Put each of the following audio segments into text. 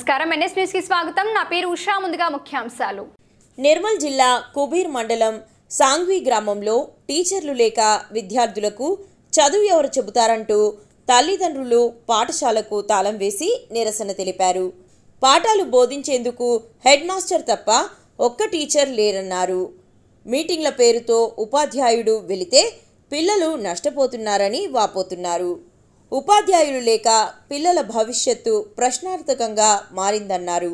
నమస్కారం, NS news కి స్వాగతం. నా పేరు ఉషా. ముందుగా ముఖ్యాంశాలు. నిర్మల్ జిల్లా కుబీర్ మండలం సాంగ్వి గ్రామంలో టీచర్లు లేక విద్యార్థులకు చదువు ఎవరు చెబుతారంటూ తల్లిదండ్రులు పాఠశాలకు తాళం వేసి నిరసన తెలిపారు. పాఠాలు బోధించేందుకు హెడ్ మాస్టర్ తప్ప ఒక్క టీచర్ లేరన్నారు. మీటింగ్ల పేరుతో ఉపాధ్యాయుడు వెళితే పిల్లలు నష్టపోతున్నారని వాపోతున్నారు. ఉపాధ్యాయులు లేక పిల్లల భవిష్యత్తు ప్రశ్నార్థకంగా మారిందన్నారు.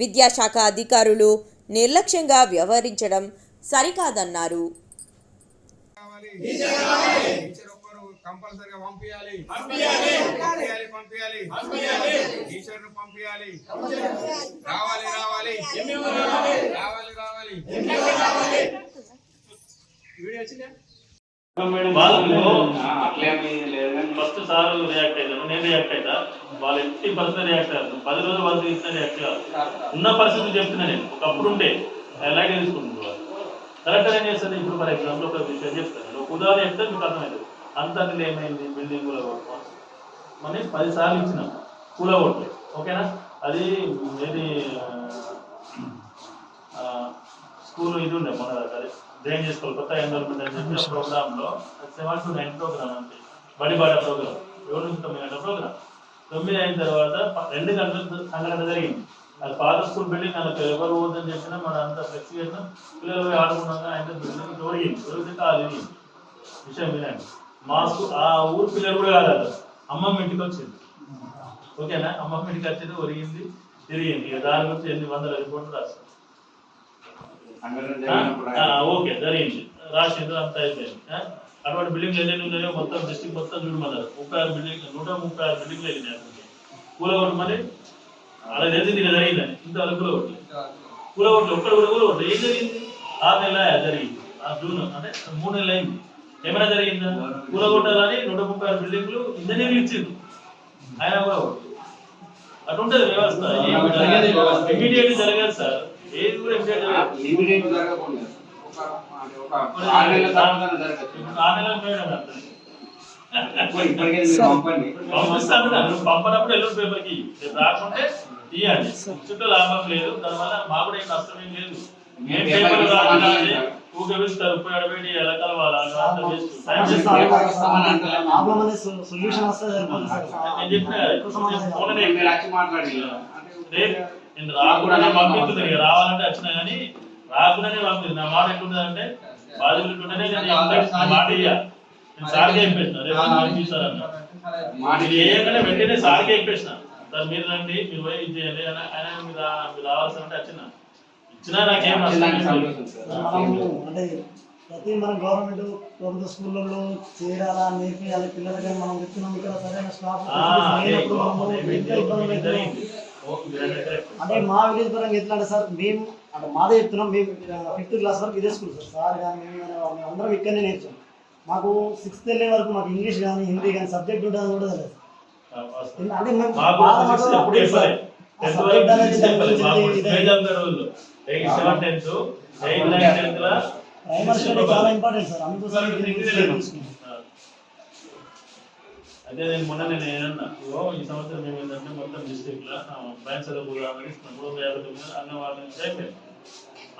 విద్యాశాఖ అధికారులు నిర్లక్ష్యంగా వ్యవహరించడం సరికాదన్నారు. ఫస్ట్ సార్ రియాక్ట్ అవుతాను, నేను రియాక్ట్ అవుతా. వాళ్ళు ఎట్టి పరిస్థితి రియాక్ట్ అయ్యారు. 10 రోజులు వాళ్ళు ఇచ్చిన రియాక్ట్ కాదు. ఉన్న పరిస్థితి చెప్తున్నా నేను. ఒకప్పుడు ఉంటే అలాగే తీసుకుంటుంది వాళ్ళు. కరెక్ట్గా ఏం చేస్తుంది. ఇప్పుడు ఫర్ ఎగ్జాంపుల్ ఒక విషయం చెప్తాను, ఒక ఉదాహరణ చెప్తే మీకు అర్థమవుతుంది. అంతర్లు ఏమైంది, బిల్డింగ్ కూలగొట్టు మనం 10 సార్లు ఇచ్చినాం, కూలగొట్టు. ఓకేనా? అది ఏది స్కూల్ ఇది ఉండే మన అదే డ్రైన్ చేసుకోవాలి కొత్త ఎన్రోల్మెంట్ అని చెప్పి ప్రోగ్రాంలో 7 to 9 ప్రోగ్రామ్ అంటే బడిబాట ప్రోగ్రామ్ 7 నుంచి 9 గంటల ప్రోగ్రామ్. 9 అయిన తర్వాత 2 గంటల సంఘటన జరిగింది. అది పాత స్కూల్ బిల్డింగ్ మనకు ఎవరు పోతుందని చెప్పినా మన అంతా ఫ్లెక్సీ చేసినా పిల్లలు పోయి ఆడుకున్నాక ఆయన బిల్డింగ్ తొడిగింది. తొడిగితే కాదు విషయం వినండి. మా స్కూల్ ఆ ఊరు పిల్లలు కూడా కాదు, అమ్మమ్మ ఇంటికి వచ్చింది. ఓకేనా? అమ్మమ్మ ఇంటికి వచ్చింది, ఒరిగింది, తిరిగింది. దాని గురించి 800 రిపోర్ట్లు రాస్తారు. ఓకే, జరిగింది, రాసింది, అంతా అయిపోయింది. అటువంటి బిల్డింగ్లు ఎన్ని ఉన్నాయో మొత్తం డిస్ట్రిక్ట్ మొత్తం చూడమన్నారు. 36 బిల్డింగ్ 136 బిల్డింగ్లు వెళ్ళినాయి. కూలగొట్టు మరి అలా తెలిసింది ఇక జరిగిందని ఇంతవరకు కూలగొట్లు ఒక్కడు కూడా కూలగొట్టు. ఏం జరిగింది? 6 నెలల జరిగింది. ఆ జూన్ అంటే 3 నెలలు అయింది. ఏమైనా జరిగిందా? కూలగొట్టాలని 136 బిల్డింగ్లు ఇంజనీర్లు ఇచ్చింది. ఆయన కూడా అటు ఉంటుంది వ్యవస్థ. ఇమీడియట్ జరగదు సార్. ఏది కూడా ఇమీడియట్ జరగకుండా 6 నెలల పంపనప్పుడు ఎల్లుండి పేపర్కి రాకుంటే తీయండి. చుట్టూ లాభం లేదు, దానివల్ల మాకు కూడా ఏం నష్టం ఏం లేదు. ఏం పేపర్ రావాలి ఊపిస్తారు, ఉప్పు ఎడబెట్టి ఎలా కలవాలి నేను రాకుండానే పంపిస్తుంది. రావాలంటే వచ్చినా కానీ రాకుండానే పంపిస్తుంది. నా మాట ఎట్లుంటుందంటే బాధ్యతలుంటేనే నేను మాట ఇయ్యాలి. నేను సార్కే చెప్పేసిన రేపు పంపిస్తారన్న ఏకంటే వెంటనే సార్కే చెప్పేసిన. సార్ మీరు రండి, మీరు పోయి ఇది చేయాలి అని ఆయన మీరు రావాల్సిన అంటే వచ్చిన ఇచ్చినా నాకేం అంటే ప్రతి మన గవర్నమెంట్ ప్రభుత్వ స్కూళ్ళలో చేరాలా నేర్పియాలి పిల్లలకి మనం చెప్తున్నాం. ఇక్కడ సరైన స్టాఫ్ అంటే మా విలేజ్ పరంగా ఎట్లా అంటే సార్ మేము అంటే మాదే చెప్తున్నాం. మేము 5th క్లాస్ వరకు ఇదే స్కూల్ సార్ కానీ మేము అందరం ఇక్కడనే నేర్చాం. మాకు 6th వెళ్ళే వరకు మాకు ఇంగ్లీష్ కానీ హిందీ కానీ సబ్జెక్ట్ ఉంటుంది కూడా తెలియదు. అంటే మేము చాలా ఇంపార్టెంట్ సార్. అదే నేను మొన్న నేను ఏమన్నా ఈ సంవత్సరం మేము ఏంటంటే మొత్తం డిస్ట్రిక్ట్ లో బ్రాంచ్ చదువుకోవడానికి 359 అంగన్వాడీ నుంచి అయిపోయింది.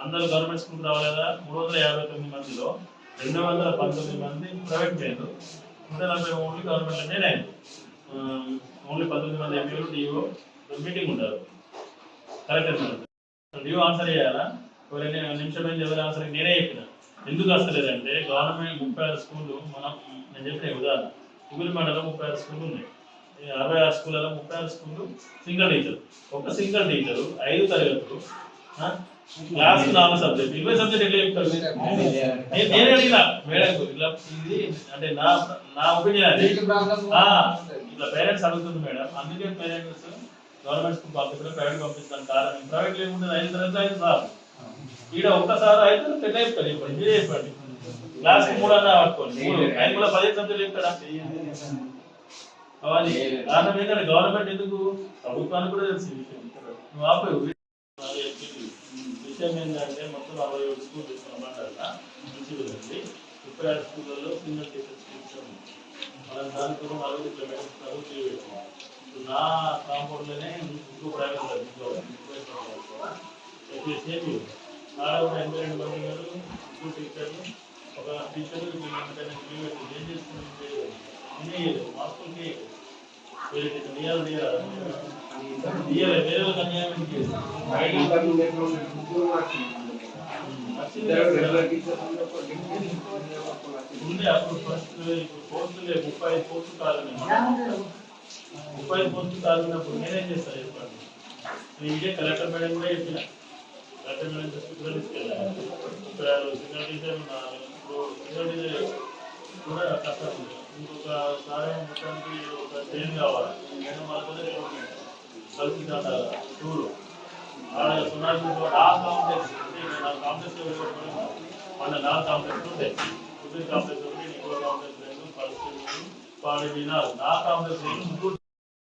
అందరూ గవర్నమెంట్ స్కూల్కి రావాలేదా? 359 మందిలో 219 మంది ప్రైవేట్ పోయారు. 140 ఓన్లీ గవర్నమెంట్ నేనే. ఓన్లీ 19 మంది ఎంపీలు డిఓ మీటింగ్ ఉంటారు. కలెక్టర్ డిఓ ఆన్సర్ చేయాలా? ఎవరైనా నిమిషం నుంచి ఎవరు ఆన్సర్ నేనే చెప్పిన. ఎందుకు వస్తలేదంటే గవర్నమెంట్ 36 స్కూళ్ళు మనం నేను చెప్పిన ఉదాహరణ కుబీర్ మండలం 36 స్కూళ్ళు ఉన్నాయి. 66 స్కూళ్ళలో 36 స్కూళ్ళు సింగిల్ టీచర్. ఒక సింగిల్ టీచరు 5 తరగతులు క్లాస్ 4 సబ్జెక్ట్ 20 సబ్జెక్ట్ ఎట్లా చెప్తారు? నేను అడిగినా మేడం ఇట్లా ఇది అంటే నా ఒపీనియన్ అది. ఇట్లా పేరెంట్స్ అడుగుతుంది మేడం, అందుకే పేరెంట్స్ గవర్నమెంట్ స్కూల్ పంపించడం ప్రైవేట్ పంపిస్తాను కారణం. ప్రైవేట్ ఏముంటుంది 5 తరగతులు 5 సార్లు ఈడ ఒక్కసారి 5 పెద్ద చెప్తారు. ఇప్పుడు మీరే చెప్పండి, క్లాస్ 3 అన్నా పట్టుకోండి. 5 కూడా 15 సబ్జెక్టులు చెప్తాడా? అవన్నీ కారణం ఏంటంటే గవర్నమెంట్ ఎందుకు ప్రభుత్వానికి కూడా తెలిసి విషయం. నువ్వు ఆపే విషయం ఏంటంటే మొత్తం 67 స్కూల్ తీసుకున్నామంటారా మంచిది. 36 స్కూళ్ళలో సింగిల్ టీచర్స్ మనం దాని కోసం 60 కిలోమీటర్స్ నా కాంపౌండ్లోనే ఇంకో ప్రైవేట్ సేమ్ ఆడ కూడా 82 మంది ఉన్నారు, 2 టీచర్లు, ఒక టీచర్ ఏం చేస్తుంది మా స్కూల్కి వేరే టీచర్ వేరే వాళ్ళకి అన్యాయం ఉంది. అప్పుడు ఫస్ట్ ఇప్పుడు పోస్టులే 35 పోస్టులు కాదు, 35 పోస్టులు కాలినప్పుడు నేనేం చేస్తాను చెప్పండి. నేను ఇదే కలెక్టర్ మేడం కూడా చెప్పిన, కలెక్టర్ మేడం కూడా తీసుకెళ్ళాను. ఇక్కడ సింగల్ టీచర్ ఉన్నారు, ఇప్పుడు సింగల్ టీచర్ కూడా కష్టం ఉంది. ఇంకొక సారే మొత్తానికి ఒక ట్రైన్ కావాలి, మేడం వాళ్ళతో కలిసి టూరు ఆడ సునాలు ఆ కాంప్లెక్స్ అంటే నా కాంప్లెక్స్ మన 4 కాంప్లెక్స్ ఉంటాయి. కాంప్లెక్స్ ఒకటి, ఇంకో కాంప్లెక్స్ 2, పరిస్థితి పాడి వినాలి. నా కాంప్లెక్స్